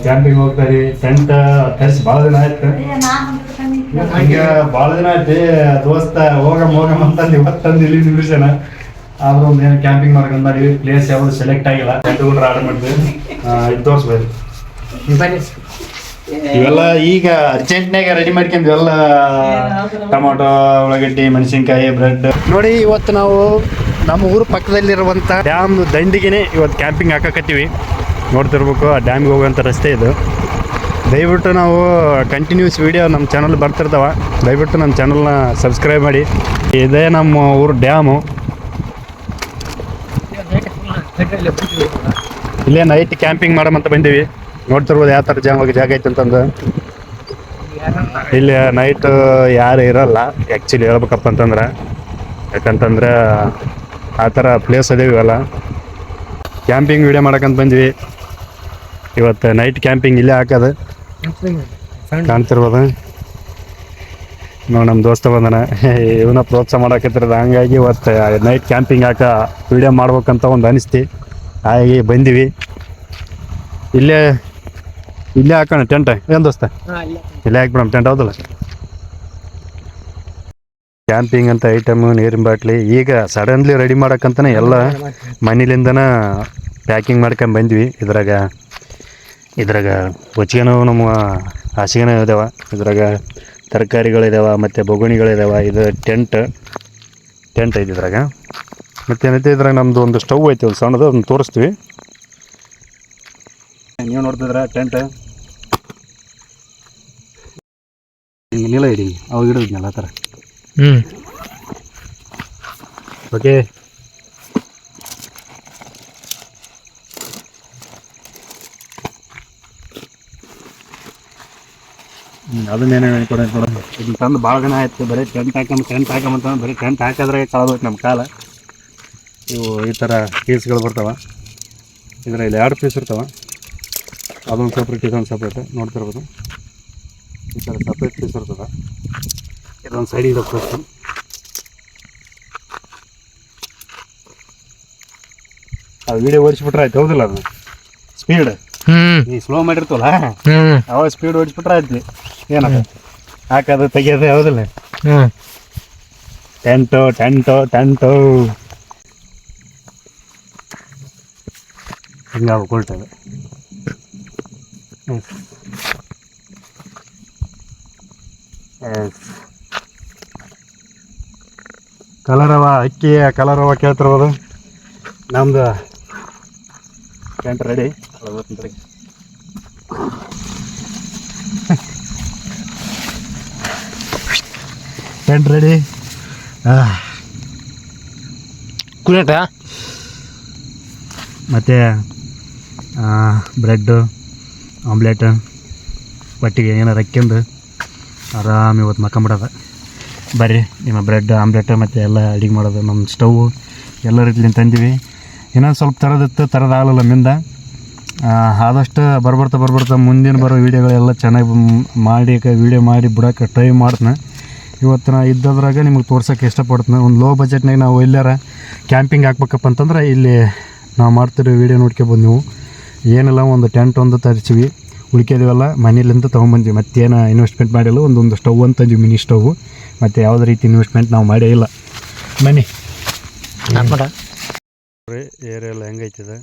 Camping ಹೋಗ್ತಾರೆ. Tent ತರಿಸಿ ಭಾಳ ದಿನ ಆಯ್ತು. ಹಂಗೆ ಭಾಳ ದಿನ ಆಯ್ತು ದೋಸ್ತ ಹೋಗಮ್ ಅಂತಂದು ಇವತ್ತು ತಂದು ಇಲ್ಲಿ ನಿಮಿಷನ ಆದ್ರೂ ಒಂದು ಏನು ಕ್ಯಾಂಪಿಂಗ್ ಮಾಡ್ಕೊಂಡು ಮಾಡಿವಿ. ಪ್ಲೇಸ್ ಯಾವುದು ಸೆಲೆಕ್ಟ್ ಆಗಿಲ್ಲ. ಟೆಂಟ್ ಕೂಡ ಆರ್ಡರ್ ಮಾಡಿದ್ವಿ. ಇದು ತೋರಿಸ್ಬೋದು. ಇವೆಲ್ಲ ಈಗ ಅರ್ಜೆಂಟ್ನಾಗ ರೆಡಿ ಮಾಡ್ಕೊಂಡ್ವಿ. ಎಲ್ಲ ಟೊಮೊಟೊ, ಉಳ್ಳಾಗಡ್ಡಿ, ಮೆಣಸಿನ್ಕಾಯಿ, ಬ್ರೆಡ್. ನೋಡಿ ಇವತ್ತು ನಾವು ನಮ್ಮ ಊರು ಪಕ್ಕದಲ್ಲಿರುವಂಥ ಡ್ಯಾಮ್ ದಂಡಿಗೆ ಇವತ್ತು ಕ್ಯಾಂಪಿಂಗ್ ಹಾಕಕತ್ತೀವಿ. ನೋಡ್ತಿರ್ಬೇಕು, ಆ ಡ್ಯಾಮಿಗೆ ಹೋಗುವಂಥ ರಸ್ತೆ ಇದು. ದಯವಿಟ್ಟು ನಾವು ಕಂಟಿನ್ಯೂಸ್ ವೀಡಿಯೋ ನಮ್ಮ ಚಾನಲ್ ಬರ್ತಿರ್ತಾವ. ದಯವಿಟ್ಟು ನಮ್ಮ ಚಾನಲ್ನ ಸಬ್ಸ್ಕ್ರೈಬ್ ಮಾಡಿ. ಇದೇ ನಮ್ಮ ಊರು ಡ್ಯಾಮು. ಇಲ್ಲೇ ನೈಟ್ ಕ್ಯಾಂಪಿಂಗ್ ಮಾಡಮಂತ ಬಂದೀವಿ. ನೋಡ್ತಿರ್ಬೋದು ಯಾವ ಥರ ಜಾಗ ಐತೆ ಅಂತಂದು. ಇಲ್ಲಿ ನೈಟ್ ಯಾರು ಇರಲ್ಲ ಆ್ಯಕ್ಚುಲಿ ಹೇಳ್ಬೇಕಪ್ಪ ಅಂತಂದ್ರೆ. ಯಾಕಂತಂದ್ರೆ ಆ ಥರ ಪ್ಲೇಸ್ ಅದೇವಿ ಇವೆಲ್ಲ. ಕ್ಯಾಂಪಿಂಗ್ ವೀಡಿಯೋ ಮಾಡಕ್ಕಂತ ಬಂದ್ವಿ. ಇವತ್ತು ನೈಟ್ ಕ್ಯಾಂಪಿಂಗ್ ಇಲ್ಲೇ ಹಾಕೋದು ಕಾಣ್ತಿರ್ಬೋದು. ನೋಡಿ ನಮ್ಮ ದೋಸ್ತ ಬಂದನ, ಇವನ್ನ ಪ್ರೋತ್ಸಾಹ ಮಾಡಕತ್ತಿರೋದು. ಹಂಗಾಗಿ ಇವತ್ತು ನೈಟ್ ಕ್ಯಾಂಪಿಂಗ್ ವೀಡಿಯೋ ಮಾಡ್ಬೇಕಂತ ಒಂದು ಅನಿಸ್ತಿ. ಹಾಗಾಗಿ ಬಂದೀವಿ. ಇಲ್ಲೇ ಹಾಕೋಣ ಟೆಂಟ್. ಏನು ದೋಸ್ತ, ಇಲ್ಲೇ ಹಾಕ್ಬಿಡಮ್ ಟೆಂಟ್, ಹೌದಲ್ಲ? ಕ್ಯಾಂಪಿಂಗ್ ಅಂತ ಐಟಮು, ನೀರಿನ ಬಾಟ್ಲಿ ಈಗ ಸಡನ್ಲಿ ರೆಡಿ ಮಾಡೋಕ್ಕಂತಲೇ ಎಲ್ಲ ಮನೇಲಿಂದನ ಪ್ಯಾಕಿಂಗ್ ಮಾಡ್ಕೊಂಡು ಬಂದ್ವಿ. ಇದ್ರಾಗ ಹೊಚ್ಗೆನೂ ನಮ್ಮ ಹಾಸಿಗೆನೂ ಇದಾವೆ. ಇದ್ರಾಗ ತರಕಾರಿಗಳಿದಾವೆ ಮತ್ತು ಬೊಗಣಿಗಳಿದಾವೆ. ಇದು ಟೆಂಟ್ ಐತಿ ಇದ್ರಾಗ. ಮತ್ತೇನೈತೆ ಇದ್ರಾಗ ನಮ್ಮದು ಒಂದು ಸ್ಟವ್ ಐತಿ, ಒಂದು ಸಣ್ಣದು, ಅದನ್ನು ತೋರಿಸ್ತೀವಿ. ನೀವು ನೋಡ್ತಿದ್ರ ಟೆಂಟ್ ಹಿಂಗೆ ನೀಲ ಇಡಿ ಅವಾಗ ಹಿಡಿದ್ನಲ್ಲ ಆ ಥರ. ಓಕೆ, ಅದನ್ನೇನು ಕೊಡೋದು. ಇದನ್ನ ತಂದು ಭಾಳ ದಿನ ಆಯ್ತು. ಬರೀ ಟೆಂಟ್ ಹಾಕಂಬಂತ ಬರೀ ಟೆಂಟ್ ಹಾಕಿದ್ರೆ ಕಳೆದೋಯ್ತು ನಮ್ಮ ಕಾಲ. ಇವು ಈ ಥರ ಪೀಸ್ಗಳು ಬರ್ತಾವೆ. ಇದರಲ್ಲಿ 2 ಪೀಸ್ ಇರ್ತಾವೆ. ಅದೊಂದು ಸಪ್ರೇಟ್, ಇದೊಂದು ಸಪ್ರೇಟ್. ನೋಡ್ತಿರ್ಬೋದು, ಈ ಥರ ಸಪ್ರೇಟ್ ಪೀಸ್ ಇರ್ತದೆ. ಇದೊಂದು ಸೈಡಿಗೆ ಹೋಗ್ಬೇಕು. ಅದು ವೀಡಿಯೋ ಓಡಿಸ್ಬಿಟ್ರೆ ಆಯ್ತು, ಹೌದಿಲ್ಲ? ಅದು ಸ್ಪೀಡ್ ಈ ಸ್ಲೋ ಮಾಡಿರ್ತವಲ್ಲ, ಅವಾಗ ಸ್ಪೀಡ್ ಓಡಿಸ್ಬಿಟ್ರೆ ಆಯ್ತು. ಏನದ ಹಾಕೋದು ತೆಗಿಯೋದು, ಹೌದಿಲ್ಲ? ಟೆಂಟು ಹಿಂಗೆ ಉಲ್ಟದು. ಕಲರವ ಅಕ್ಕಿಯ ಕಲರವ ಕೇಳ್ತಿರ್ಬೋದು. ನಮ್ದು ಟೆಂಟ್ ರೆಡಿ. Tent ready. ಕುಲೇಟ ಮತ್ತು ಬ್ರೆಡ್ಡು, ಆಮ್ಲೆಟ್, ಒಟ್ಟಿಗೆ ಏನಾರು ಹಾಕ್ಯಂದು ಆರಾಮ್ ಇವತ್ತು ಮಕ್ಕಂಬಿಡೋದು. ಬರ್ರಿ, ನಿಮ್ಮ ಬ್ರೆಡ್, ಆಮ್ಲೆಟ್ ಮತ್ತು ಎಲ್ಲ ಅಡುಗೆ ಮಾಡೋದು. ನಮ್ಮ ಸ್ಟವ್ ಎಲ್ಲ ರೀತಿಲಿಂದ ತಂದೀವಿ. ಇನ್ನೊಂದು ಸ್ವಲ್ಪ ತರೋದಿತ್ತು, ತರೋದಾಗಲಿಲ್ಲ ಮಿಂದ. ಆದಷ್ಟು ಬರ್ಬರ್ತಾ ಮುಂದಿನ ಬರೋ ವೀಡಿಯೋಗಳೆಲ್ಲ ಚೆನ್ನಾಗಿ ವೀಡಿಯೋ ಮಾಡಿ ಬಿಡೋಕೆ ಟ್ರೈ ಮಾಡ್ತೀನಿ. ಇವತ್ತು ನಾ ಇದ್ದದ್ರಾಗ ನಿಮಗೆ ತೋರ್ಸೋಕ್ಕೆ ಇಷ್ಟಪಡ್ತೀನಿ. ಒಂದು ಲೋ ಬಜೆಟ್ನಾಗ ನಾವು ಎಲ್ಲಾರ ಕ್ಯಾಂಪಿಂಗ್ ಹಾಕ್ಬೇಕಪ್ಪ ಅಂತಂದ್ರೆ ಇಲ್ಲಿ ನಾವು ಮಾಡ್ತಿರೋ ವೀಡಿಯೋ ನೋಡ್ಕೊಬೋದು ನೀವು. ಏನೆಲ್ಲ ಒಂದು ಟೆಂಟ್ ಒಂದು ತರಿಸಿವಿ, ಉಳ್ಕೆದಿವೆಲ್ಲ ಮನೇಲಿಂದ ತೊಗೊಂಬಂದ್ವಿ. ಮತ್ತೇನು ಇನ್ವೆಸ್ಟ್ಮೆಂಟ್ ಮಾಡಿಲ್ಲ. ಒಂದು ಸ್ಟವ್ ಅಂತ ತಂದ್ವಿ, ಮಿನಿ ಸ್ಟವ್. ಮತ್ತು ಯಾವುದೇ ರೀತಿ ಇನ್ವೆಸ್ಟ್ಮೆಂಟ್ ನಾವು ಮಾಡೇ ಇಲ್ಲ. ಬನ್ನಿ, ಏರಿಯಾ ಎಲ್ಲ ಹೆಂಗೈತಿದೆ.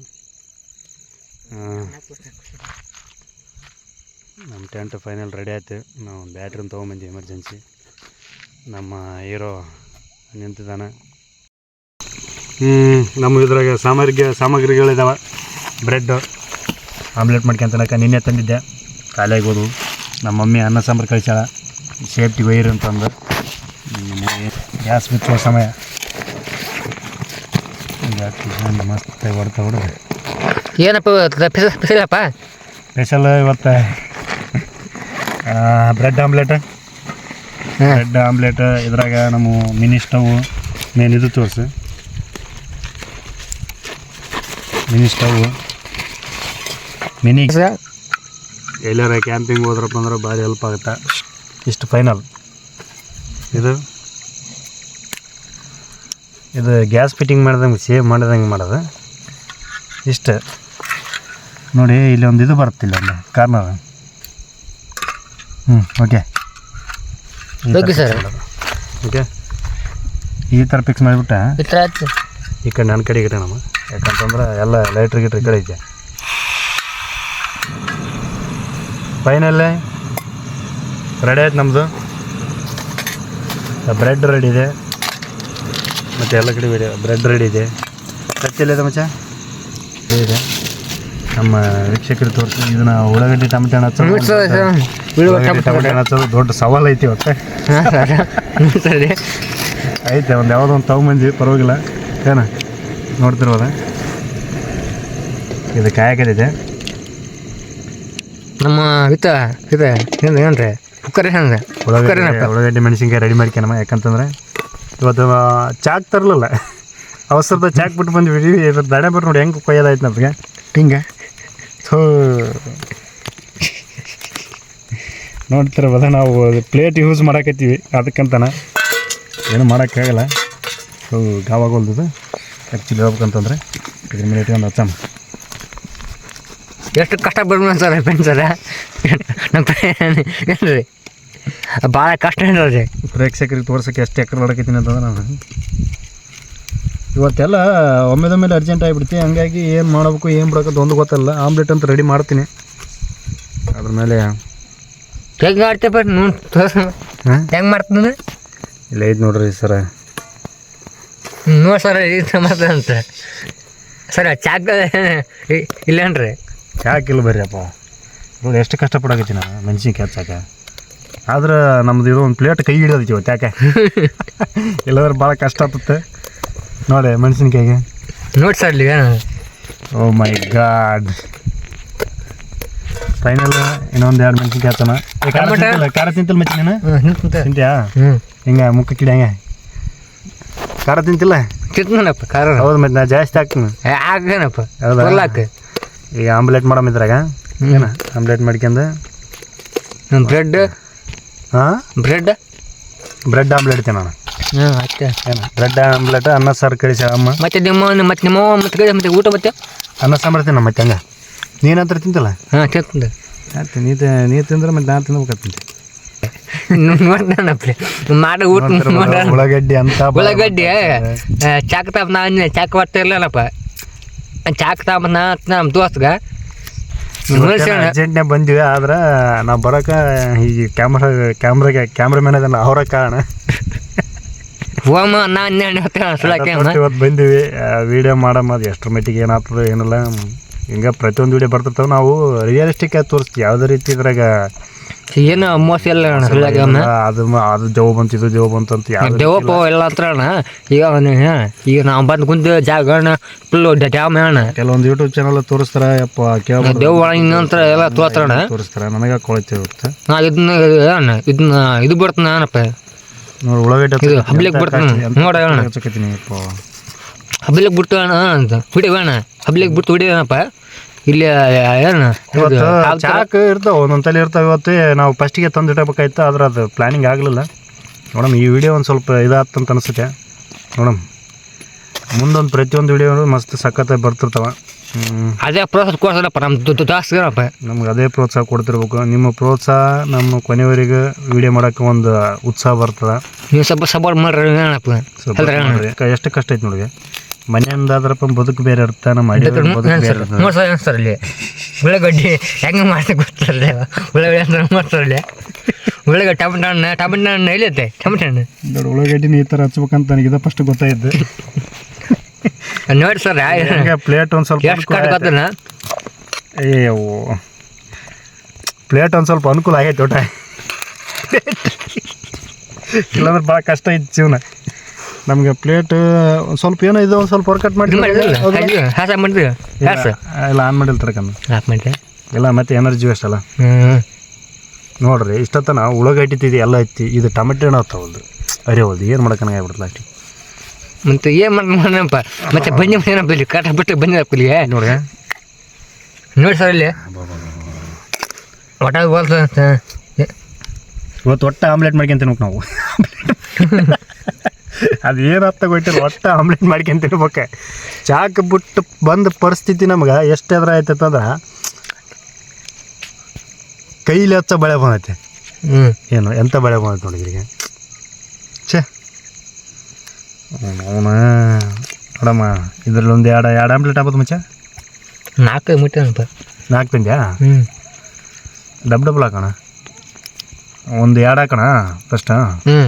ನಮ್ಮ ಟೆಂಟ್ ಫೈನಲ್ ರೆಡಿ ಆಯ್ತು. ನಾವು ಬ್ಯಾಟ್ರಿನ ತೊಗೊಂಬಂದ್ವಿ ಎಮರ್ಜೆನ್ಸಿ. ನಮ್ಮ ಹೀರೋ ನಿಂತಿದ್ದಾನೆ. ನಮ್ಮ ಇದ್ರಾಗ ಸಾಮಗ್ರಿಗಳಿದ್ದಾವೆ. ಬ್ರೆಡ್ಡು, ಆಮ್ಲೆಟ್ ಮಾಡ್ಕೊಂತನಕ ನಿನ್ನೆ ತಂದಿದ್ದೆ, ಖಾಲಿ ಆಗೋದು. ನಮ್ಮ ಮಮ್ಮಿ ಅನ್ನ ಸಾಂಬಾರು ಕಳಿಸ್ಯಾಳ, ಸೇಫ್ಟಿ ವೈರ್ ಅಂತಂದು. ಗ್ಯಾಸ್ ಬಿಚ್ಚುವ ಸಮಯ. ಮಸ್ತಾಗಿ ಹೊಡೆದು ಏನಪ್ಪ ಸ್ಪೆಷಲ್ ಇವತ್ತು ಬ್ರೆಡ್ ಆಮ್ಲೆಟ್. ಇದ್ರಾಗ ನಮ್ಮ ಮಿನಿ ಸ್ಟವ್ ಮೇನ್ ಇದು ತೋರಿಸಿ. ಮಿನಿ ಸ್ಟವ್ ಎಲ್ಲಾರ ಕ್ಯಾಂಪಿಂಗ್ ಹೋದ್ರಪ್ಪ ಅಂದ್ರೆ ಭಾರಿ ಹೆಲ್ಪ್ ಆಗುತ್ತೆ. ಇಷ್ಟು ಫೈನಲ್. ಇದು ಗ್ಯಾಸ್ ಫಿಟ್ಟಿಂಗ್ ಮಾಡ್ದಂಗೆ ಸೇವ್ ಮಾಡ್ದಂಗೆ ಮಾಡೋದು. ಇಷ್ಟು ನೋಡಿ ಇಲ್ಲಿ ಒಂದು ಇದು ಬರುತ್ತಿಲ್ಲ ಒಂದು corner. Okay okay sir. Okay ಈ ಥರ ಫಿಕ್ಸ್ ಮಾಡಿಬಿಟ್ಟೆ ಈ ಥರ ಆಯ್ತು. ಈ ಕಡೆ ನನ್ನ ಕಡೆಗೆ ಇಟ್ಟೆ ನಮ್ಮ, ಯಾಕಂತಂದ್ರೆ ಎಲ್ಲ ಲೈಟ್ರ್ ಗಿಟ್ರ್ ಈ ಕಡೆ ಐತೆ. ಫೈನಲ್ಲೇ ರೆಡಿ ಆಯ್ತು ನಮ್ಮದು. ಬ್ರೆಡ್ ರೆಡಿ ಇದೆ ಮತ್ತು ಎಲ್ಲ ಕಡೆ ಬ್ರೆಡ್ ರೆಡಿ ಇದೆ. ಕತ್ತಿಲ್ಲಿದೆ ಮಚ್ಚ ಇದೆ. ನಮ್ಮ ವೀಕ್ಷಕರು ತೋರಿಸಿ ಇದನ್ನ ಉಳ್ಳಾಗಡ್ಡಿ ಟೊಮೆಟೊ ಹಣ್ಣು ಹಚ್ಚೋದು, ಟೊಮೆಟೊ ಹಣ್ಣು ಹಚ್ಚೋದು ದೊಡ್ಡ ಸವಾಲು ಐತಿ ಇವತ್ತು. ಐತೆ ಒಂದು ಯಾವುದೋ ಒಂದು ತಗೊಂಬಂದ್ವಿ, ಪರವಾಗಿಲ್ಲ ಏನ ನೋಡ್ತಿರ್ಬೋದ. ಇದು ಕಾಯಕದಿದೆ ನಮ್ಮ ಇದೆ ಏನ್ರಿ ಕುಕ್ಕರ್ ಏನಂದ್ರೆ ಉಳ್ಳಾಗಡ್ಡಿ ಮೆಣಸಿನ್ಕಾಯಿ ರೆಡಿ ಮಾಡ್ಕೊಳಮ್ಮ. ಯಾಕಂತಂದ್ರೆ ಇವತ್ತು ಚಾಕ್ ತರಲಿಲ್ಲ, ಅವಸರದ ಚಾಕ್ ಬಿಟ್ಟು ಬಂದ್ವಿ. ಇವತ್ತು ದಡೆ ಬರ್ರಿ ನೋಡಿ ಹೆಂಗೆ ಕೊಯ್ಯೋದಾಯ್ತು ನಮಗೆ ಹಿಂಗೆ. ಸೊ ನೋಡ್ತಿರ್ಬೋದ, ನಾವು ಪ್ಲೇಟ್ ಯೂಸ್ ಮಾಡಾಕತ್ತೀವಿ ಅದಕ್ಕಂತನ ಏನು ಮಾಡೋಕ್ಕಾಗಲ್ಲ. ಸೊ ಗಾವಾಗೋಲ್ದು ಆ್ಯಕ್ಚುಲಿ ಹೇಳ್ಬೇಕಂತಂದ್ರೆ ಇದ್ರ ಮೇಲೆ ಇಟ್ಕೊಂಡು ಹಚ್ಚಮ್ಮ. ಎಷ್ಟು ಕಷ್ಟ ಬರ್ಬೋದು ಸರ್ ಫ್ರೆಂಡ್ಸರ, ನಮ್ಮ ಏನ್ರಿ ಭಾಳ ಕಷ್ಟ ಏನ್ರಿ ಪ್ರೇಕ್ಷಕರಿಗೆ ತೋರ್ಸೋಕ್ಕೆ ಎಷ್ಟು ಎಕರೆ ಮಾಡಕತ್ತೀನಿ ಅಂತಂದ್ರೆ ನಾನು ಇವತ್ತೆಲ್ಲ ಒಮ್ಮೆದೊಮ್ಮೆಲೆ ಅರ್ಜೆಂಟ್ ಆಗಿಬಿಡ್ತಿ. ಹಂಗಾಗಿ ಏನು ಮಾಡಬೇಕು ಏನು ಬಿಡೋಕ್ಕಂತ ಒಂದು ಗೊತ್ತಲ್ಲ. ಆಮ್ಲೆಟ್ ಅಂತ ರೆಡಿ ಮಾಡ್ತೀನಿ. ಅದ್ರ ಮೇಲೆ ಹೆಂಗೆ ಮಾಡ್ತೇವೆ ನೋಡಿ ತೋರ್ಸ ಹೆಂಗೆ ಮಾಡ್ತೀನಿ ಇಲ್ಲ ಐದು ನೋಡ್ರಿ ಸರ. ನೋಡಿ ಸರ್ ಇದು ಮಾಡ್ತಾರಂತ ಸರ್. ಚಾಕ್ ಇಲ್ಲೇನ್ರಿ ಚಾಕಿಲ್ಲ ಬರ್ರಿಯಪ್ಪ. ನೋಡಿ ಎಷ್ಟು ಕಷ್ಟಪಡಕತ್ತೀನಿ ನಾನು ಮೆಣಸಿನ್ಕಾಯಿ ಹಚ್ಚಾಕೆ. ಆದ್ರೆ ನಮ್ದು ಇದು ಒಂದು ಪ್ಲೇಟ್ ಕೈ ಹಿಡಿಯೋದೈತಿ ಇವತ್ತು. ಯಾಕೆ ಇಲ್ಲಾಂದ್ರೆ ಭಾಳ ಕಷ್ಟ ಆಗ್ತದೆ ನೋಡಿ ಮೆಣಸಿನ್ಕಾಯಿಗೆ. ನೋಡಿ ಸರ್ ಇಲ್ಲಿ ಓ ಮೈ ಗಾಡ್. ಫೈನಲ್ ಇನ್ನೊಂದು 2 ಮೆಣಸಿನ್ಕಾಯಿ ಹಚ್ಚೋಣ. ಖಾರ ತಿಂತಿಲ್ಲ ಮಚ್ಚಿ ನೀನು? ತಿಂತೀಯಾ? ಹಿಂಗೆ ಮುಖ ಕಿಡಿ ಹಂಗೆ ಖಾರ ತಿಂತಿಲ್ಲ? ತಿಂತೀನಪ್ಪ ಖಾರ. ಹೌದು ಮತ್ತೆ ನಾ ಜಾಸ್ತಿ ಹಾಕ್ತೀನಿ. ಹಾಕೇನಪ್ಪ ಹೌದಾ? ಈಗ ಆಮ್ಲೆಟ್ ಮಾಡಮ್ ಇದ್ರಾಗ ಏನು ಆಮ್ಲೆಟ್ ಮಾಡ್ಕೊಂಡು ಬ್ರೆಡ್. ಹಾಂ ಬ್ರೆಡ್ ಆಮ್ಲೆಟ್ ಇಡ್ತೀನಿ ನಾನು. ಆಯ್ತು ಏನು ಬ್ರೆಡ್ ಆಮ್ಲೆಟ್ ಅನ್ನ ಸಾರು ಕಳಿಸಿ ಅಮ್ಮ. ಮತ್ತೆ ನಿಮ್ಮ ಮತ್ತೆ ಊಟ ಮತ್ತೆ ಅನ್ನ ಸಾಂಬಾರು ತಿನ್ನ ಮತ್ತೆ ಹಂಗೆ. ನೀನಂತರ ತಿಂತಲ್ಲ? ಹಾಂ ತಿಂತ ಆಯ್ತು. ನೀ ತಿಂದ್ರೆ ಮತ್ತೆ ನಾನು ತಿನ್ಬೇಕಂತ ನೋಡ್ತಾನಪ್ಪ ಮಾಡೋ ಊಟ. ಉಳ್ಳಾಗಡ್ಡಿ ಅಂತ ಉಳ್ಳಾಗಡ್ಡಿ ಚಾಕ್ ತಾಪ ನಾನು ಚಾಕ್ ಬರ್ತಾ ಇರ್ಲಪ್ಪ. ಚಾಕ್ ತಾಪ ನಮ್ಮ ದೋಸ್ತ್ಗ ಅರ್ಜೆಂಟ್ನಾಗ ಬಂದ್ವಿ. ಆದ್ರೆ ನಾವು ಬರೋಕೆ ಈ ಕ್ಯಾಮ್ರಾಮ್ಯಾನ್ ಅದಲ್ಲ ಅವರ ಕಾರಣ. ಹೋಮ ನಾನು ಇವತ್ತು ಬಂದೀವಿ ವೀಡಿಯೋ ಮಾಡಮ್ಮ. ಅದು ಎಷ್ಟರ ಮಟ್ಟಿಗೆ ಏನಾಗ್ತದೆ ಏನಿಲ್ಲ ಹಿಂಗೆ ಪ್ರತಿಯೊಂದು ವೀಡಿಯೋ ಬರ್ತಿರ್ತಾವೆ. ನಾವು ರಿಯಲಿಸ್ಟಿಕ್ ಆಗಿ ತೋರಿಸ್ತೀವಿ. ಯಾವುದೇ ರೀತಿ ಇದ್ರಾಗ ಏನು ಮೋಸ ಇಲ್ಲ ಅದು ಜವ್ ಬಂತು ಇದು ಜವ್ ಬಂತು ಅಂತ ದೇವಪ್ಪ ಎಲ್ಲ ಹತ್ರ ಅಣ್ಣ. ಈಗ ನಾವು ಬಂದು ಕುಂತ ಜಾಗ ಫುಲ್ ಡ್ಯಾಮ್ ಅಣ್ಣ. ಕೆಲವೊಂದು ಯೂಟ್ಯೂಬ್ ಚಾನಲ್ ತೋರಿಸ್ತಾರೆ. ಯಪ್ಪ ದೇವ್ ಇನ್ನಂತ್ರ ಎಲ್ಲ ತೋರ್ತಾರಣ ತೋರಿಸ್ತಾರೆ. ನನಗೆ ಕೊಳತೆ ಇರುತ್ತೆ. ನಾ ಇದನ್ನ ಇದು ಬಿಡ್ತಾನ ಏನಪ್ಪ ನೋಡಿ ಉಳ್ಳಾಗಡ್ಡಿ ಹಬ್ಲಿಕ್ ಬಿಡ್ತಾನೆ ನೋಡ ಅಣ್ಣ. ಹಬ್ಲಿಕ್ ಬಿಡ್ತು ಅಣ್ಣ ಅಂತ ಹಿಡಿವ ಅಣ್ಣ. ಹಬ್ಲಿಕ್ ಬಿಡ್ತು ಹಿಡಿಯೋಣಪ್ಪ. ಇಲ್ಲಿ ಏನು ಚಾಕ್ ಇರ್ತಾವೆ ಒಂದೊಂದು ತಲೆ ಇರ್ತಾವೆ. ಇವತ್ತು ನಾವು ಫಸ್ಟಿಗೆ ತಂದು ಇಡಬೇಕಾಯ್ತು. ಆದ್ರೆ ಅದು ಪ್ಲ್ಯಾನಿಂಗ್ ಆಗಲಿಲ್ಲ. ನೋಡಮ್ ಈ ವಿಡಿಯೋ ಒಂದು ಸ್ವಲ್ಪ ಇದಾಗ್ತಂತ ಅನಿಸುತ್ತೆ. ನೋಡಮ್ ಮುಂದೊಂದು ಪ್ರತಿಯೊಂದು ವಿಡಿಯೋ ಮಸ್ತ್ ಸಖತ್ತಾಗಿ ಬರ್ತಿರ್ತಾವೆ. ಅದೇ ಪ್ರೋತ್ಸಾಹ ಕೊಡ್ತಾರಪ್ಪ ನಮ್ಮ ಜಾಸ್ತಿರಪ್ಪ. ನಮ್ಗೆ ಅದೇ ಪ್ರೋತ್ಸಾಹ ಕೊಡ್ತಿರ್ಬೇಕು. ನಿಮ್ಮ ಪ್ರೋತ್ಸಾಹ ನಮ್ಮ ಕೊನೆಯವರೆಗೆ ವಿಡಿಯೋ ಮಾಡೋಕ್ಕೆ ಒಂದು ಉತ್ಸಾಹ ಬರ್ತದೆ. ನೀವು ಸ್ವಲ್ಪ ಸಪೋರ್ಟ್ ಮಾಡ್ರಿ ಏನಪ್ಪ. ಎಷ್ಟು ಕಷ್ಟ ಐತೆ ನೋಡಿ. ಮನೆಯಿಂದಾದ್ರಪ್ಪ ಬದುಕು ಬೇರೆ ಇರುತ್ತೆ. ನಮ್ಮ ಅಡಿ ಸರ್ ಅಲ್ಲಿ ಉಳ್ಳಾಗಡ್ಡಿ ಹೆಂಗೆ ಮಾಡ್ತಾ ಗೊತ್ತಲ್ಲ. ಉಳ್ಳಾಗಡ್ಡಿ ಅಂತ ಮಾಡ್ತಾರಲ್ಲಿ. ಉಳ್ಳಾಗಡ್ಡಿ ಟೊಮೆಟೊ ಹಣ್ಣು ಎಲ್ಲಿರುತ್ತೆ ಟೊಮೆಟೊ ಹಣ್ಣು ನೋಡಿ. ಉಳ್ಳಾಗಡ್ಡಿನ ಈ ಥರ ಹಚ್ಬೇಕಂತ ನನಗೆ ಫಸ್ಟ್ ಗೊತ್ತಾಯಿದ್ದು. ನೋಡಿ ಸರ್ ಪ್ಲೇಟ್ ಒಂದು ಸ್ವಲ್ಪ ಪ್ಲೇಟ್ ಒಂದು ಸ್ವಲ್ಪ ಅನುಕೂಲ ಆಗೈತೆ ಊಟ. ಇಲ್ಲಾಂದ್ರೆ ಭಾಳ ಕಷ್ಟ ಐತೆ ಜೀವನ ನಮಗೆ. ಪ್ಲೇಟ್ ಒಂದು ಸ್ವಲ್ಪ ಏನೋ ಇದು ಒಂದು ಸ್ವಲ್ಪ ವರ್ಕೌಟ್ ಮಾಡಿ ಇಲ್ಲ ಆನ್ ಮಾಡಿಲ್ಲ ತರಕನ್ನ ಇಲ್ಲ. ಮತ್ತೆ ಎನರ್ಜಿ ವೇಸ್ಟ್ ಅಲ್ಲ ನೋಡ್ರಿ. ಇಷ್ಟೊತ್ತನ ಉಳ್ಳಾಗಡ್ಡಿ ತಿದ್ದಿ ಎಲ್ಲ ಐತಿ. ಇದು ಟೊಮೆಟೊ ಹಣ್ಣು ಆಗ್ತಾವಲ್ದು ಅರಿಯೋಲ್ದು. ಏನು ಮಾಡೋಕೆ ಆಗ್ಬಿಡ್ತಲ್ಲ ಅಷ್ಟು. ಮತ್ತೆ ಏನು ಮಾಡಪ್ಪ. ಮತ್ತೆ ಬನ್ನಿ ಏನಪ್ಪ ಇಲ್ಲಿ ಕಟ್ಟ ಬಿಟ್ಟು ಬಂದಿರಪ್ಪ ಇಲ್ಲಿಗೆ ನೋಡಿ ಸರ್. ಇಲ್ಲಿ ಒಟ್ಟ ಇವತ್ತು ಒಟ್ಟು ಆಮ್ಲೆಟ್ ಮಾಡ್ಕೊಂತೀವಿ ನಾವು. ಅದು ಏನು ಅರ್ಥ ಗೊತ್ತಿಲ್ಲ. ಒಟ್ಟು ಆಮ್ಲೆಟ್ ಮಾಡ್ಕೊಂತಿರ್ಬೇಕು. ಚಾಕ್ ಬಿಟ್ಟು ಬಂದ ಪರಿಸ್ಥಿತಿ ನಮ್ಗೆ ಎಷ್ಟು ಎದುರು ಆಯ್ತಂದ್ರೆ ಕೈಲಿ ಹಚ್ಚ ಬಳೆ ಬಂದೈತೆ. ಹ್ಞೂ ಏನು ಎಂಥ ಬಳೆ ಬಂದೈತೆ ನೋಡಿ ಈಗ. ಛೇ ಅವನ ನೋಡಮ್ಮ, ಇದ್ರಲ್ಲಿ ಒಂದು ಎರಡು ಆಮ್ಲೆಟ್ ಆಗ್ಬೋದು ಮಚ್ಚ. 4 ಮುಟ್ಟೆನಪ್ಪ. 4 ತಂದ್ಯಾ? ಹ್ಞೂ ಡಬಲ್ ಹಾಕೋಣ. ಒಂದು 2 ಹಾಕೋಣ ಫಸ್ಟ್. ಹ್ಞೂ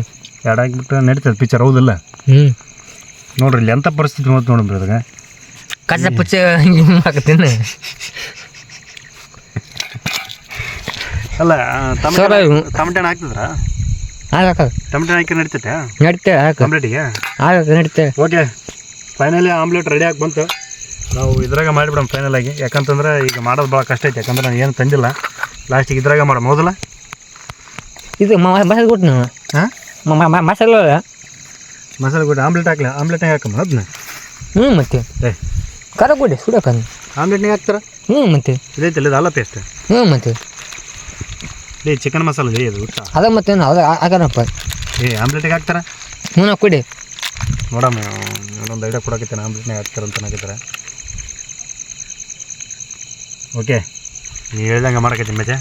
2 ಹಾಕಿಬಿಟ್ಟು ನಡೀತದೆ ಪಿಕ್ಚರ್, ಹೌದಿಲ್ಲ? ಹ್ಞೂ ನೋಡ್ರಿ ಇಲ್ಲಿ ಎಂಥ ಪರಿಸ್ಥಿತಿ ನೋಡ್ತು ನೋಡ್ರಿ ಅದಾಗ. ಕಚ್ಚ ಪುಚ್ಚ ಹಾಕತ್ತೀನಿ. ಅಲ್ಲ ಸರ್, ಟಮಟೆ ಹಾಕ್ತಿದ್ರ? ಹಾಕ ಟಮಟೆ ಹಾಕಿ ನಡೀತೈತೆ ನಡೀತೆ ಹಾಕ ಆಮ್ಲೆಟಿಗೆ? ಹಾಕ ನಡೀತೆ. ಓಕೆ, ಫೈನಲಿ ಆಮ್ಲೆಟ್ ರೆಡಿ ಆಗಿ ಬಂತು. ನಾವು ಇದ್ರಾಗ ಮಾಡಿಬಿಡೋಣ ಫೈನಲಾಗಿ. ಯಾಕಂತಂದ್ರೆ ಈಗ ಮಾಡೋದು ಭಾಳ ಕಷ್ಟ ಐತೆ. ಯಾಕಂದ್ರೆ ನಾನು ಏನು ತಂದಿಲ್ಲ. ಲಾಸ್ಟಿಗೆ ಇದ್ರಾಗ ಮಾಡೋಣ ಹೌದಲ್ಲ? ಇದು ಮಸಾಲೆ ಕೊಟ್ಟು ನಾವು. ಹಾಂ, ಮಸಾಲೆ ಕೊಟ್ಟು ಆಮ್ಲೆಟ್ ಹಾಕ್ಲಿ. ಆಮ್ಲೆಟ್ನಾಗ ಹಾಕಮ್ಮ ಅದನ್ನ. ಹ್ಞೂ ಮತ್ತೆ ಏ ಖಾರ ಕೊಡಿ ಸುಡಕ. ಆಮ್ಲೆಟ್ನಾಗ ಹಾಕ್ತಾರ? ಹ್ಞೂ ಮತ್ತೆ ಇದೈತಲ್ಲ ಇದು ಅಲ್ಲ ಪೇಸ್ಟ್. ಹ್ಞೂ ಮತ್ತೆ ಚಿಕನ್ ಮಸಾಲೆ ರೀ ಅದು ಊಟ. ಅದ ಮತ್ತೆ ಅದು ಹಾಕೋಣಪ್ಪ. ಆಮ್ಲೆಟಿಗೆ ಹಾಕ್ತಾರ? ಹ್ಞೂ ಕೊಡಿ. ನೋಡಮ್ಮ, ಇನ್ನೊಂದು ಐಡಿಯಾ ಕೊಡಕತ್ತೇನೆ. ಆಮ್ಲೆಟ್ನಾಗ ಹಾಕ್ತಾರಂತ ಹಾಕಿದ್ದಾರೆ. ಓಕೆ, ನೀವು ಹೇಳ್ದಂಗೆ ಮಾಡಕತ್ತೀನಿ ಮತ್ತೆ.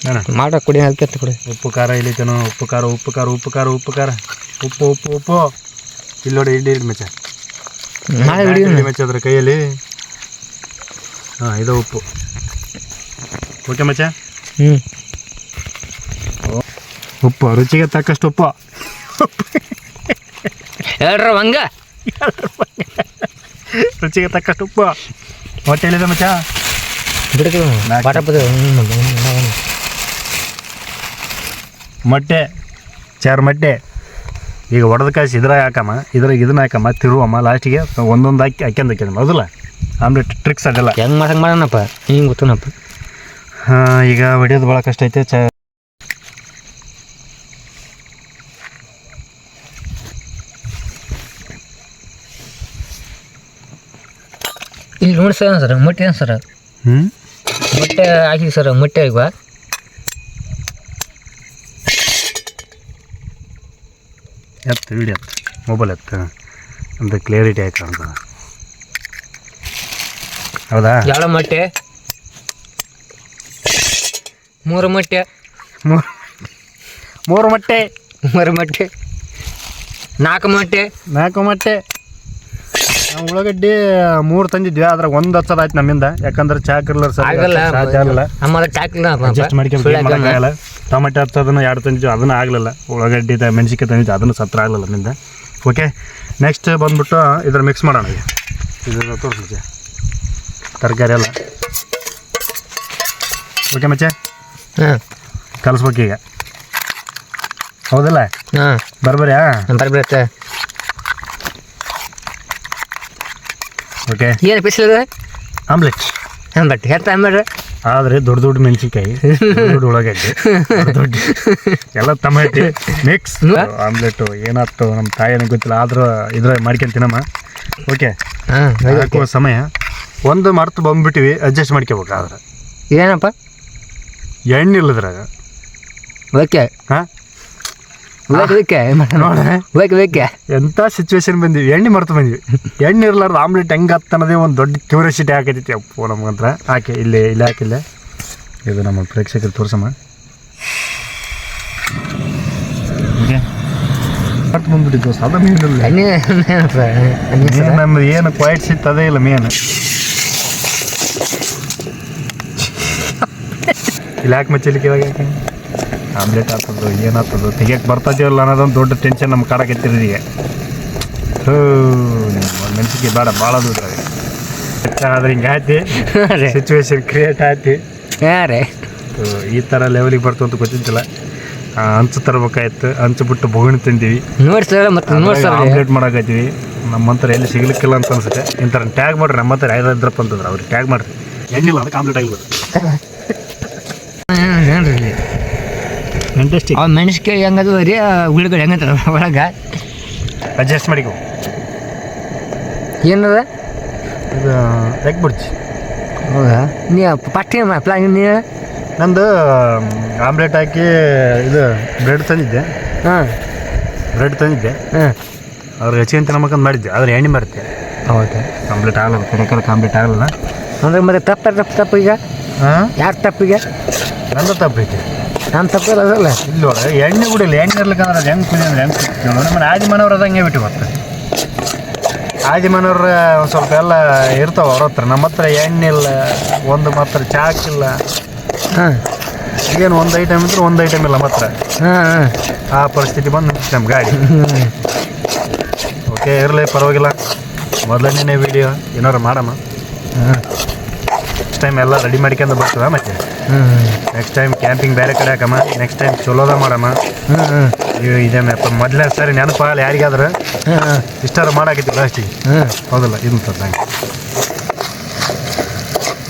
ನಾನು ಮಾಡೋ ಕೊಡಿ, ಅದಕ್ಕೆ ಕೊಡಿ. ಉಪ್ಪು ಖಾರ ಇಲ್ಲಿತೇನೋ. ಉಪ್ಪು ಖಾರ ಉಪ್ಪು ಇಲ್ಲಿ ನೋಡಿ. ಇಡ್ಲಿ ಮೆಚ್ಚ ಮೆಚ್ಚ ಅದ್ರ ಕೈಯಲ್ಲಿ. ಹಾಂ, ಇದು ಉಪ್ಪು. ಓಕೆ ಮಚ್ಚ. ಹ್ಞೂ ಉಪ್ಪು ರುಚಿಗೆ ತಕ್ಕಷ್ಟು ಉಪ್ಪು. ಹೇಳ್ರ ಹಂಗ ರುಚಿಗೆ ತಕ್ಕಷ್ಟು ಉಪ್ಪು. ಹೊಟ್ಟೆ ಹೇಳಿದೆ ಮಚ್ಚ. ಮೊಟ್ಟೆ, ಚಾರು ಮೊಟ್ಟೆ. ಈಗ ಒಡೆದ ಕಾಯಿಸಿ ಇದ್ರಾಗ ಹಾಕಮ್ಮ, ಇದನ್ನ ಹಾಕಮ್ಮ, ತಿರುವಮ್ಮ. ಲಾಸ್ಟಿಗೆ ಒಂದೊಂದು ಹಾಕ್ಯಂದು ಹೌದಲ್ಲ? ಆಮ್ಲೆಟ್ ಟ್ರಿಕ್ಸ್ ಅದೆಲ್ಲ ಹೆಂಗೆ ಮಾಡಂಗೆ ಮಾಡೋಣಪ್ಪ, ಹಿಂಗೆ ಗೊತ್ತನಪ್ಪ. ಹಾಂ, ಈಗ ಹೊಡಿಯೋದು ಭಾಳ ಕಷ್ಟ ಐತೆ. ಇಲ್ಲಿ ನೋಡಿ ಸರ್, ಮೊಟ್ಟೆ ಏನು ಸರ್? ಮೊಟ್ಟೆ ಹಾಕಿ ಸರ್, ಮೊಟ್ಟೆ ಈಗ ಎತ್ತು ವಿಡಿಯೋ ಮೊಬೈಲ್ ಎತ್ತು ಅಂತ ಕ್ಲಿಯರಿಟಿ ಆಯ್ತು ಅಂತ. ಹೌದಾ? ಯಾವ ಮೊಟ್ಟೆ? 3 ಮೊಟ್ಟೆ. 3 ಮೊಟ್ಟೆ. 3 ಮೊಟ್ಟೆ. 4 ಮೊಟ್ಟೆ. 4 ಮೊಟ್ಟೆ. ನಾವು ಉಳ್ಳಾಗಡ್ಡಿ 3 ತಂದಿದ್ವಿ. ಅದ್ರಾಗ 1 ಹಚ್ಚೋದಾಯ್ತು ನಮ್ಮಿಂದ. ಯಾಕಂದ್ರೆ ಚಾಕಿರ್ಲರ್ ಸರ್ ಆಗಲ್ಲ. ಅಡ್ಜಸ್ಟ್ ಮಾಡ್ಕೊಂಡು ಟೊಮೆಟೊ ಹಚ್ಚೋದನ್ನು 2 ತಂದಿದ್ವಿ, ಅದನ್ನು ಆಗಲಿಲ್ಲ. ಉಳ್ಳಾಗಡ್ಡಿ ಮೆಣಸಿನ್ಕಾಯಿ ತಂದಿದ್ವಿ, ಅದನ್ನು ಸತ್ರ ಆಗಲಿಲ್ಲ ನಮ್ಮಿಂದ. ಓಕೆ, ನೆಕ್ಸ್ಟ್ ಬಂದ್ಬಿಟ್ಟು ಇದ್ರ ಮಿಕ್ಸ್ ಮಾಡೋಣ. ಈಗ ಇದ್ರ ತೋರಿಸಿ ತರಕಾರಿ ಎಲ್ಲ. ಓಕೆ ಮಚ್ಚೆ, ಕಲಿಸ್ಬೇಕು ಈಗ, ಹೌದಲ್ಲ? ಹಾಂ, ಬರ್ಬರ್ಯಾ? ಬರ್ಬರುತ್ತೆ. ಓಕೆ, ಏನು ಸ್ಪೆಷಲ್ ಆಮ್ಲೆಟ್. ಬಟ್ ಹೇಳ್ತಾ ಆಮೇಲೆ ಆದರೆ ದೊಡ್ಡ ಮೆಣಸಿನ್ಕಾಯಿ, ದೊಡ್ಡ ಉಳ್ಳಾಗಡ್ಡಿ, ದೊಡ್ಡ ಎಲ್ಲ ಟೊಮೆಟೊ ಮಿಕ್ಸ್ ಆಮ್ಲೆಟು. ಏನಾಯ್ತು ನಮ್ಮ ತಾಯಿನ ಗೊತ್ತಿಲ್ಲ, ಆದರೂ ಇದ್ರಾಗ ಮಾಡ್ಕೊಂತೀನಮ್ಮ. ಓಕೆ, ಹಾಕುವ ಸಮಯ ಒಂದು ಮರ್ತು ಬಂದ್ಬಿಟ್ಟಿವಿ, ಅಡ್ಜಸ್ಟ್ ಮಾಡ್ಕೋಬೇಕು. ಆದ್ರೆ ಏನಪ್ಪ ಎಣ್ಣೆ ಇಲ್ಲದ್ರಾಗ. ಓಕೆ, ಹಾಂ, ಬೇಕೆ ಎಂಥ ಸಿಚುವೇಶನ್ ಬಂದಿವಿ, ಎಣ್ಣೆ ಮರ್ತು ಬಂದ್ವಿ. ಎಣ್ಣೆ ಇರ್ಲಾರ್ದು ಆಮ್ಲೆಟ್ ಹೆಂಗೆ ಅನ್ನೋದೇ ಒಂದು ದೊಡ್ಡ ಕ್ಯೂರಿಯಾಸಿಟಿ ಹಾಕೈತಿ ಅಪ್ಪು ನಮಗಂತ್ರ. ಹಾಕಿ ಇಲ್ಲಿ ಹಾಕಿಲ್ಲ. ಇದು ನಮ್ಮ ಪ್ರೇಕ್ಷಕರು ತೋರ್ಸಮ್ಮ. ಓಕೆ, ಮರ್ತು ಬಂದ್ಬಿಟ್ಟಿದ್ದು ಅದ ಮೀನಿಲ್ಲ. ನಮ್ದು ಏನು ಕ್ವೈಟ್ ಸಿಟ್ಟು ಅದೇ ಇಲ್ಲ ಮೇನ್. ಇಲ್ಲಿ ಯಾಕೆ ಮಚ್ಚಲಿಕ್ಕೆ ಇವಾಗ ಯಾಕೆ ಆಮ್ಲೆಟ್ ಆಗ್ತದೋ ಏನಾಗ್ತದೋ ತೆಗಿಯಕ್ಕೆ ಬರ್ತದಲ್ಲ ಅನ್ನೋದೊಂದು ದೊಡ್ಡ ಟೆನ್ಷನ್ ನಮ್ಮ ಕಾಡಕತ್ತಿರೋದು ಈಗ. ಮೆಣಸಿಗೆ ಬೇಡ ಭಾಳ ದೂರ ಆದ್ರೆ ಹಿಂಗೆ ಆಯ್ತು, ಸಿಚುವೇಶನ್ ಕ್ರಿಯೇಟ್ ಆಯ್ತು. ಈ ಥರ ಲೆವೆಲಿಗೆ ಬರ್ತು ಅಂತ ಗೊತ್ತಿದ್ದಿಲ್ಲ. ಹಂಚು ತರಬೇಕಾಯ್ತು, ಹಂಚು ಬಿಟ್ಟು ಬೋಗಣಿ ತಿಂದೀವಿ. ಆಮ್ಲೆಟ್ ಮಾಡಾಕತ್ತೀವಿ. ನಮ್ಮ ಹತ್ರ ಎಲ್ಲಿ ಸಿಗ್ಲಿಕ್ಕಿಲ್ಲ ಅಂತ ಅನ್ಸುತ್ತೆ. ಇಂಥರ ಟ್ಯಾಗ್ ಮಾಡ್ರಿ, ನಮ್ಮ ಹತ್ರ ಯಾವ್ದಾದ್ರಪ್ಪ ಅಂತಂದ್ರೆ ಅವ್ರಿಗೆ ಟ್ಯಾಗ್ ಮಾಡ್ರಿ. ಎಣ್ಣಿಲ್ಲ ಅದಕ್ಕೆ ಆಮ್ಲೆಟ್ ಆಗಿಲ್ಲ. ಇಂಟ್ರೆಸ್ಟಿಂಗ್. ಮೆಣಸಿನ್ಕಾಯಿ ಹೆಂಗದು ರೀ, ಉಳ್ಳಾಗಡ್ಡಿ ಹೆಂಗಂತಾರ ಒಳಗೆ ಅಡ್ಜಸ್ಟ್ ಮಾಡಿಕೊ. ಏನದ ಇದು ಎಗ್ ಬುರ್ಜಿ. ಹೌದಾ? ನೀ ಫಸ್ಟ್ ಪ್ಲಾನ್ ನೀ ನಂದು ಆಮ್ಲೆಟ್ ಹಾಕಿ ಇದು ಬ್ರೆಡ್ ತಂದಿದ್ದೆ. ಹಾಂ, ಬ್ರೆಡ್ ತಂದಿದ್ದೆ. ಹಾಂ, ಅವ್ರಿಗೆ ಹಚ್ಕೊಂತ ನಮ್ಮಕ್ಕಂದು ಮಾಡಿದ್ದೆ. ಆದರೆ ಎಣ್ಣೆ ಬರುತ್ತೆ. ಹೌದಾ? ಆಮ್ಲೆಟ್ ಆಗಲ್ಲ, ಕರೆಕ್ಟ್ ಆಮ್ಲೆಟ್ ಆಗಲ್ಲ. ಅಂದ್ರೆ ಮತ್ತೆ ತಪ್ಪ ಈಗ ಹಾಂ ಯಾರು ತಪ್ಪಿಗೆ ನಂದು ತಪ್ಪೈತೆ ನಾನು ತಪ್ಪಿಲ್ಲ ಅದಲ್ಲ ಇಲ್ಲಿ ನೋಡ ಎಣ್ಣೆ ಬಿಡಿಲ್ಲ ಎಣ್ಣೆ ಇರ್ಲಿಕ್ಕಂದ್ರೆ ಅದು ಹೆಂಗೆ ಕುದಿ ಅಂದ್ರೆ ಹೆಂಗೆ ಕುದಿತೀವಿ ನಮ್ಮ ಆದಿಮನವ್ರು ಅದಂಗೆ ಬಿಟ್ಟು ಮತ್ತೆ ಆದಿಮನವ್ರ ಒಂದು ಸ್ವಲ್ಪ ಎಲ್ಲ ಇರ್ತಾವೆ ಅವ್ರ ಹತ್ರ ನಮ್ಮ ಹತ್ರ ಎಣ್ಣೆ ಇಲ್ಲ ಒಂದು ಮಾತ್ರ ಚಾಕಿಲ್ಲ ಹಾಂ ಏನು ಒಂದು ಐಟಮ್ ಇದ್ರೆ ಒಂದು ಐಟಮ್ ಇಲ್ಲ ಮಾತ್ರ ಹಾಂ ಆ ಪರಿಸ್ಥಿತಿ ಬಂದು ನಮ್ಮ ಗಾಡಿ ಓಕೆ ಇರಲಿ ಪರವಾಗಿಲ್ಲ ಮೊದಲನೇ ವಿಡಿಯೋ ಏನಾರು ಮಾಡಮ್ಮ ಹಾಂ ನೆಕ್ಸ್ಟ್ ಟೈಮ್ ಎಲ್ಲ ರೆಡಿ ಮಾಡ್ಕೊಂಡು ಬರ್ತದ ಮತ್ತೆ ನೆಕ್ಸ್ಟ್ ಟೈಮ್ ಕ್ಯಾಂಪಿಂಗ್ ಬೇರೆ ಕಡೆ ಹಾಕಮ್ಮ ನೆಕ್ಸ್ಟ್ ಟೈಮ್ ಚಲೋದ ಮಾಡಮ್ಮ ಇದೇನಪ್ಪ ಮೊದಲನೇ ಸರಿ ನೆನಪಾಗಲ್ಲ ಯಾರಿಗಾದ್ರೆ ಇಷ್ಟಾರು ಮಾಡಾಕೈತಿ ಲಾಸ್ಟಿಗೆ ಹೌದಲ್ಲ ಇದು ನಂಗೆ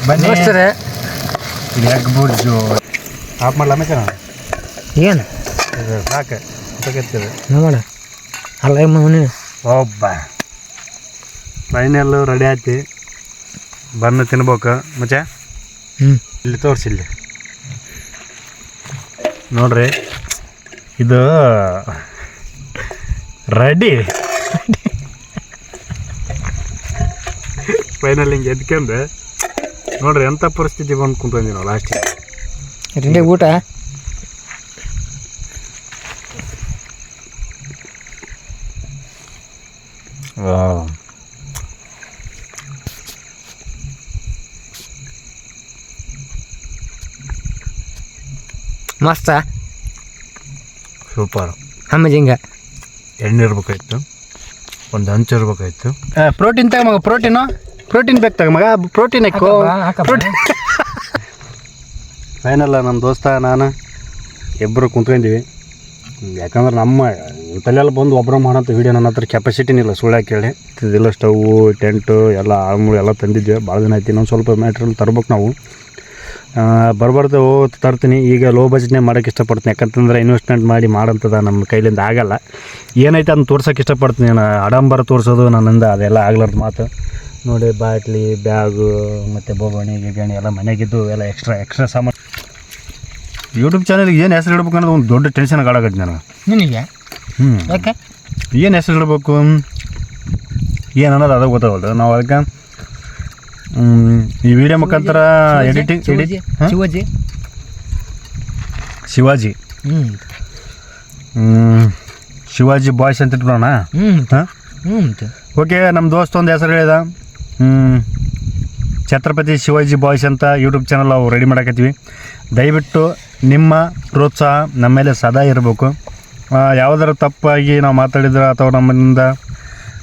ಬನ್ನಿ ಸರ್ ಇದು ಎಗ್ ಬುರ್ಜು ಆಫ್ ಮಾಡಲ ಆಮೇಲೆ ಏನು ಇದು ಸಾಕು ಸಾಕೈತಿದೆ ನೋಡ ಅಲ್ಲ ಮನೆ ಒಬ್ಬ ಫೈನಲ್ಲು ರೆಡಿ ಆಯ್ತು ಬನ್ನು ತಿನ್ಬೇಕು ಮಚ್ಚ ಇಲ್ಲಿ ತೋರಿಸಿಲ್ಲಿ ನೋಡ್ರಿ ಇದು ರೆಡಿ ಫೈನಲ್ ಹಿಂಗೆ ಎದ್ಕೊಂಡು ನೋಡ್ರಿ ಎಂಥ ಪರಿಸ್ಥಿತಿ ಬಂದು ಕುಂತ್ಕೊಂಡಿ ನಾವು ಲಾಸ್ಟಿಗೆ ರೆಡಿ ಊಟ ಮಸ್ತ ಸೂಪರ್ ಆಮೇಲೆ ಹಿಂಗೆ ಎಣ್ಣೆ ಇರ್ಬೇಕಾಯ್ತು ಒಂದು ಹಂಚು ಇರ್ಬೇಕಾಯ್ತು ಪ್ರೋಟೀನ್ ತಗ ಮಗ ಪ್ರೋಟೀನ್ ಬೇಕು ತಗ ಮಗ ಪ್ರೋಟೀನ್ ಹಾಕೋ ಪ್ರೋಟೀನ್ ಫೈನಲ್ಲ ನಮ್ಮ ದೋಸ್ತ ನಾನು ಇಬ್ಬರು ಕುಂತ್ಕೊಂಡಿವಿ ಯಾಕಂದ್ರೆ ನಮ್ಮ ತಲೆಯೆಲ್ಲ ಬಂದು ಒಬ್ಬರು ಮಾಡೋಂಥ ವೀಡಿಯೋ ನನ್ನ ಹತ್ರ ಕೆಪಾಸಿಟಿನಿಲ್ಲ ಸುಳ್ಳು ಕೇಳಿ ಇದೆಲ್ಲ ಸ್ಟವ್ವು ಟೆಂಟು ಎಲ್ಲ ಆಳ್ಮೂಳು ಎಲ್ಲ ತಂದಿದ್ವಿ ಭಾಳ ದಿನ ಆಯ್ತು ಇನ್ನೊಂದು ಸ್ವಲ್ಪ ಮ್ಯಾಟ್ರಿಯಲ್ ತರ್ಬೇಕು ನಾವು ಬರಬಾರ್ದು ತರ್ತೀನಿ ಈಗ ಲೋ ಬಜೆಟ್ನೇ ಮಾಡೋಕ್ಕೆ ಇಷ್ಟಪಡ್ತೀನಿ ಯಾಕಂತಂದ್ರೆ ಇನ್ವೆಸ್ಟ್ಮೆಂಟ್ ಮಾಡಿ ಮಾಡೋಂಥದ್ದು ನಮ್ಮ ಕೈಲಿಂದ ಆಗಲ್ಲ ಏನೈತೆ ಅದನ್ನ ತೋರ್ಸೋಕೆ ಇಷ್ಟಪಡ್ತೀನಿ ನಾನು ಆಡಂಬರ ತೋರಿಸೋದು ನನ್ನಿಂದ ಅದೆಲ್ಲ ಆಗ್ಲಾರ್ದು ಮಾತು ನೋಡಿ ಬಾಟ್ಲಿ ಬ್ಯಾಗು ಮತ್ತು ಬೋಗಣಿ ಗಿಗಣಿ ಎಲ್ಲ ಮನೆಗಿದ್ದು ಎಲ್ಲ ಎಕ್ಸ್ಟ್ರಾ ಸಾಮಾನು ಯೂಟ್ಯೂಬ್ ಚಾನಲ್ಗೆ ಏನು ಹೆಸರು ಇಡ್ಬೇಕು ಅನ್ನೋದು ಒಂದು ದೊಡ್ಡ ಟೆನ್ಷನ್ ಕಾಡಾಗತ್ತೆ ನನಗೆ ನಿನಗೆ ಯಾಕೆ ಏನು ಹೆಸರು ಇಡಬೇಕು ಏನು ಅನ್ನೋದು ಅದಾಗ ಗೊತ್ತಾಗಲ್ಲ ನಾವು ಅದಕ್ಕೆ ಈ ವಿಡಿಯೋ ಮುಖಾಂತರ ಎಡಿಟಿಂಗ್ ಶಿವಾಜಿ ಶಿವಾಜಿ ಬಾಯ್ಸ್ ಅಂತ ಇಟ್ಬಿಡೋಣ ಹಾಂ ಓಕೆ ನಮ್ಮ ದೋಸ್ತ ಒಂದು ಹೆಸರು ಹೇಳಿದ ಛತ್ರಪತಿ ಶಿವಾಜಿ ಬಾಯ್ಸ್ ಅಂತ ಯೂಟ್ಯೂಬ್ ಚಾನಲ್ ನಾವು ರೆಡಿ ಮಾಡಾಕತ್ತೀವಿ ದಯವಿಟ್ಟು ನಿಮ್ಮ ಪ್ರೋತ್ಸಾಹ ನಮ್ಮ ಮೇಲೆ ಸದಾ ಇರಬೇಕು ಯಾವುದಾರ ತಪ್ಪಾಗಿ ನಾವು ಮಾತಾಡಿದ್ರೆ ಅಥವಾ ನಮ್ಮಿಂದ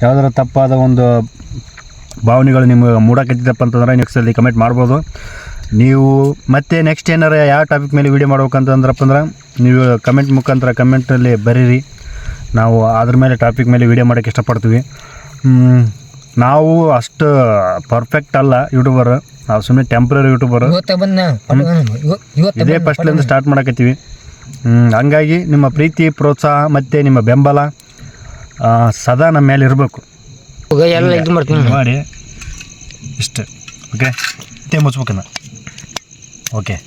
ಯಾವುದಾರ ತಪ್ಪಾದ ಒಂದು ಭಾವನೆಗಳು ನಿಮ್ಗೆ ಮೂಡಾಕತ್ತಿದ್ದಪ್ಪ ಅಂತಂದ್ರೆ ನೆಕ್ಸ್ಟಲ್ಲಿ ಕಮೆಂಟ್ ಮಾಡ್ಬೋದು ನೀವು ಮತ್ತೆ ನೆಕ್ಸ್ಟ್ ಏನಾರ ಯಾವ ಟಾಪಿಕ್ ಮೇಲೆ ವೀಡಿಯೋ ಮಾಡ್ಬೇಕಂತಂದ್ರಪ್ಪ ಅಂದ್ರೆ ನೀವು ಕಮೆಂಟ್ ಮುಖಾಂತರ ಕಮೆಂಟಲ್ಲಿ ಬರೀರಿ ನಾವು ಅದ್ರ ಮೇಲೆ ಟಾಪಿಕ್ ಮೇಲೆ ವೀಡಿಯೋ ಮಾಡೋಕ್ಕೆ ಇಷ್ಟಪಡ್ತೀವಿ ನಾವು ಅಷ್ಟು ಪರ್ಫೆಕ್ಟ್ ಅಲ್ಲ ಯೂಟ್ಯೂಬರ್ ನಾವು ಸುಮ್ಮನೆ ಟೆಂಪ್ರರಿ ಯೂಟ್ಯೂಬರ್ ಇದೇ ಫಸ್ಟ್ಲಿಂದ ಸ್ಟಾರ್ಟ್ ಮಾಡಕತ್ತೀವಿ ಹಂಗಾಗಿ ನಿಮ್ಮ ಪ್ರೀತಿ ಪ್ರೋತ್ಸಾಹ ಮತ್ತು ನಿಮ್ಮ ಬೆಂಬಲ ಸದಾ ನಮ್ಮ ಮೇಲೆ ಇರಬೇಕು ಎಲ್ಲ ಇದು ಮಾಡ್ತೀನಿ ಮಾಡಿ ಇಷ್ಟು ಓಕೆ ಇಷ್ಟೇ ಮುಚ್ಬೇಕನ್ನ ಓಕೆ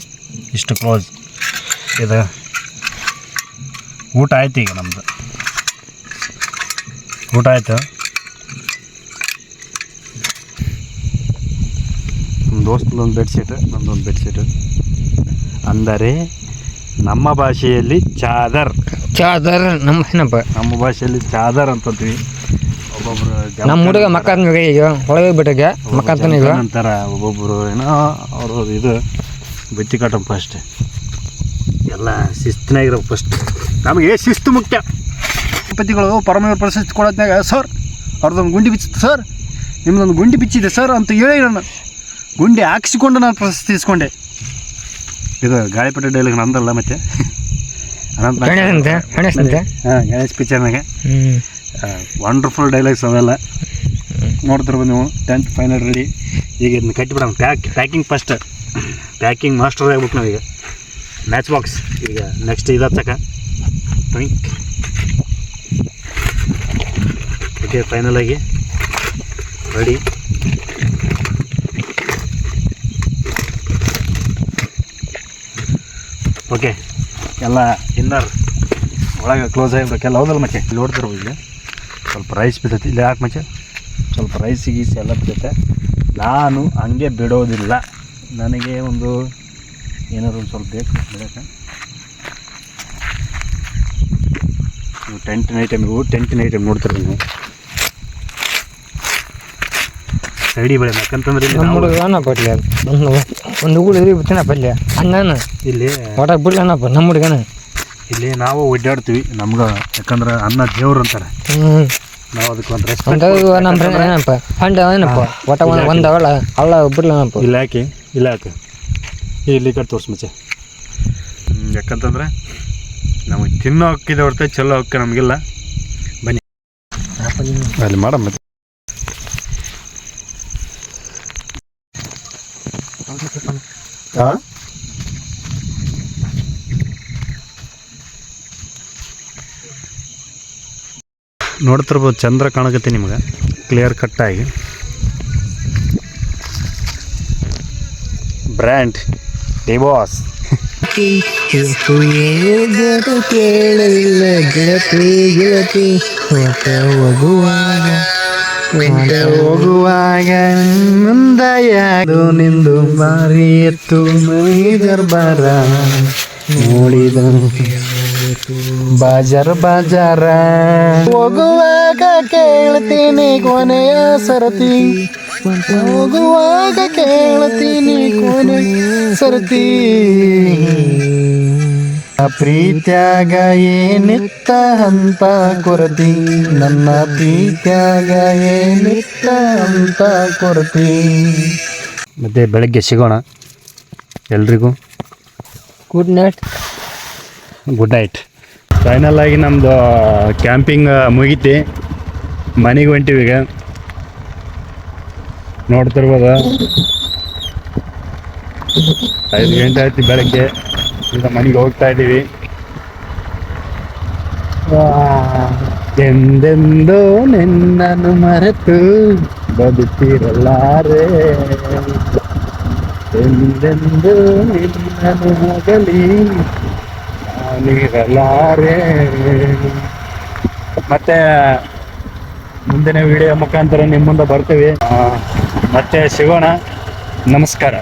ಇಷ್ಟು ಕ್ಲೋಸ್ ಇದು ಊಟ ಆಯ್ತು ಈಗ ನಮ್ಮದು ಊಟ ಆಯಿತು ನಮ್ಮ ದೋಸ್ತದೊಂದು ಬೆಡ್ಶೀಟ್ ನಮ್ಮದೊಂದು ಬೆಡ್ಶೀಟು ಅಂದರೆ ನಮ್ಮ ಭಾಷೆಯಲ್ಲಿ ಚಾದರ್ ನಮ್ಮ ಭಾಷೆಯಲ್ಲಿ ಚಾದರ್ ಅಂತಂತೀವಿ ಒಬ್ಬೊಬ್ರು ನಮ್ಮ ಹುಡುಗ ಮಕ್ಕಳ ಈಗ ಹೊಳಗೆ ಬಿಟ್ಟಾಗ ಮಕ್ಕಂತಾನೆ ಈಗ ಅಂತಾರ ಒಬ್ಬೊಬ್ರು ಏನೋ ಅವರು ಇದು ಬುತ್ತಿ ಕಟ್ಟಂ ಫಸ್ಟ್ ಎಲ್ಲ ಶಿಸ್ತಿನಾಗಿರೋ ಫಸ್ಟ್ ನಮಗೆ ಶಿಸ್ತು ಮುಖ್ಯ ಪತಿಗಳು ಪರಮೇಶ್ವರ ಪ್ರಶಸ್ತಿ ಕೊಡೋದ್ನಾಗ ಸರ್ ಅವ್ರದ್ದೊಂದು ಗುಂಡಿ ಬಿಚ್ಚಿತ್ತು ಸರ್ ನಿಮ್ಮದೊಂದು ಗುಂಡಿ ಬಿಚ್ಚಿದೆ ಸರ್ ಅಂತ ಹೇಳಿ ನಾನು ಗುಂಡಿ ಹಾಕಿಸಿಕೊಂಡು ನಾನು ಪ್ರಶಸ್ತಿ ಇಸ್ಕೊಂಡೆ ಇದು ಗಾಳಿಪಟ ಡೈಲಾಗ್ ನಂದಲ್ಲ ಮತ್ತೆ ಹಾಂ ಗಣೇಶ್ ಪಿಕ್ಚರ್ನಾಗೆ ವಂಡರ್ಫುಲ್ ಡೈಲಾಗ್ಸ್ ಅವೆಲ್ಲ ನೋಡ್ತಿರ್ಬೋದು ನೀವು ಟೆಂತ್ ಫೈನಲ್ ರೆಡಿ ಈಗ ಇದನ್ನ ಕಟ್ಟಿಬಿಡೋಣ ಪ್ಯಾಕಿಂಗ್ ಫಸ್ಟ್ ಪ್ಯಾಕಿಂಗ್ ಮಾಸ್ಟರ್ ಆಗ್ಬೇಕು ನಾವೀಗ ಮ್ಯಾಚ್ ಬಾಕ್ಸ್ ಈಗ ನೆಕ್ಸ್ಟ್ ಇದು ಹಚ್ಚಕ ಓಕೆ ಫೈನಲಾಗಿ ರೆಡಿ ಓಕೆ ಎಲ್ಲ ಇನ್ನರ್ ಒಳಗೆ ಕ್ಲೋಸ್ ಆಗಿರ್ಬೇಕೆಲ್ಲ ಹೌದಲ್ಲ ಮಚ್ಚೆ ಇಲ್ಲಿ ನೋಡ್ತಿರ್ಬೋದು ಇಲ್ಲಿ ಸ್ವಲ್ಪ ರೈಸ್ ಬಿದ್ದೈತಿ ಇಲ್ಲಿ ಯಾಕೆ ಮಚ್ಚೆ ಸ್ವಲ್ಪ ರೈಸ್ ಗೀಸ್ ಎಲ್ಲ ಬಿದ್ದೈತೆ ನಾನು ಹಂಗೆ ಬಿಡೋದಿಲ್ಲ ನನಗೆ ಒಂದು ಏನಾದ್ರು ಒಂದು ಸ್ವಲ್ಪ ಬೇಕು ಬೆಳಕ್ಕೆ. ನೀವು ಟೆಂಟಿನ ಐಟಮ್ ನೋಡ್ತೀರಿ ನೀವು. ಸೈಡಿ ಬೆಳೆ ಯಾಕಂತಂದ್ರೆ ಇಲ್ಲಿ ನಮ್ಮ ಹುಡುಗ ಏನಪ್ಪ ಇಲ್ಲಿ ಒಂದು ಹುಡುಗ ತಿನ್ನ ಪಲ್ಯ ಅಣ್ಣನ ಇಲ್ಲಿ ಒಟ್ಟಾಗ ಬಿಡ್ಲನಪ್ಪ ನಮ್ಮ ಹುಡುಗನ. ಇಲ್ಲಿ ನಾವು ಒಡ್ಡಾಡ್ತೀವಿ, ನಮ್ಗೆ ಯಾಕಂದ್ರೆ ಅನ್ನ ದೇವ್ರು ಅಂತಾರೆ. ನಾವು ಅದಕ್ಕೆ ಒಂದು ರೆಸ್ಪೆಕ್ಟ್. ನಮ್ಮ ಫ್ರೆಂಡ್ ಏನಪ್ಪ ಫಂಡ್ ಏನಪ್ಪ ಒಟ್ಟ ಒಂದು ಅಲ್ಲ ಬಿಡ್ಲನಪ್ಪ. ಇಲ್ಲ ಹಾಕಿ ಇಲ್ಲಿ ಕಡೆ ತೋರ್ಸಿ ಮಚ್ಚೆ. ಯಾಕಂತಂದ್ರೆ ನಮಗೆ ತಿನ್ನೋ ಹಕ್ಕಿದೆ ಹೊರತು ಚಲೋ ಹಕ್ಕ ನಮಗಿಲ್ಲ. ಬನ್ನಿ ಅಲ್ಲಿ ಮಾಡಮ್ಮ ಮತ್ತೆ. ಹಾಂ ನೋಡ್ತಿರ್ಬೋದು, ಚಂದ್ರ ಕಾಣಕತ್ತೆ ನಿಮ್ಗೆ ಕ್ಲಿಯರ್ ಕಟ್ಟಾಗಿ. ಬ್ರ್ಯಾಂಡ್ ಡಿವಾಸ್ ಕೇಳಲಿಲ್ಲ ಗೆಳತಿ ಹೋಗುವಾಗ ಮುಂದೆಯಾದು ನಿಂದು ಮಾರಿ ಎತ್ತು ಮೈ ದರ್ಬಾರ ನೋಡಿದ ಬಾಜಾರ ಹೋಗುವಾಗ ಕೇಳ್ತೀನಿ ಕೊನೆಯ ಸರತಿ, ಹೋಗುವಾಗ ಕೇಳ್ತೀನಿ ಕೊನೆಯ ಸರತಿ. ಪ್ರೀತ್ಯಾಗ ಏನಿತ್ತ ಅಂತ ಕೊರತಿ, ನನ್ನ ಪ್ರೀತ್ಯಾಗ ಏನಿತ್ತ ಅಂತ ಕೊರತಿ. ಮತ್ತೆ ಬೆಳಗ್ಗೆ ಸಿಗೋಣ ಎಲ್ರಿಗೂ. Good night. ಫೈನಲ್ ಆಗಿ ನಮ್ಮದು ಕ್ಯಾಂಪಿಂಗ್ ಮುಗೀತಿ, ಮನೆಗೆ ಹೊಂಟಿವಿ ಈಗ. ನೋಡ್ತಿರ್ಬೋದು 5 ಗಂಟೆ ಆಯ್ತು ಬೆಳಗ್ಗೆ. ಈಗ ಮನೆಗೆ ಹೋಗ್ತಾ ಇದ್ದೀವಿ. ಎಂದೆಂದೋ ನಿನ್ನನ್ನು ಮರೆತು ಬದುಕಿರಲಾರೆ, ಎಂದೆಂದೋ ನಿನ್ನನ್ನು ಹೋಗಲಿ ನಾನಿರಲಾರೆ. ಮತ್ತೆ ಮುಂದಿನ ವಿಡಿಯೋ ಮುಖಾಂತರ ನಿಮ್ಮ ಮುಂದೆ ಬರ್ತೀವಿ. ಮತ್ತೆ ಸಿಗೋಣ. ನಮಸ್ಕಾರ.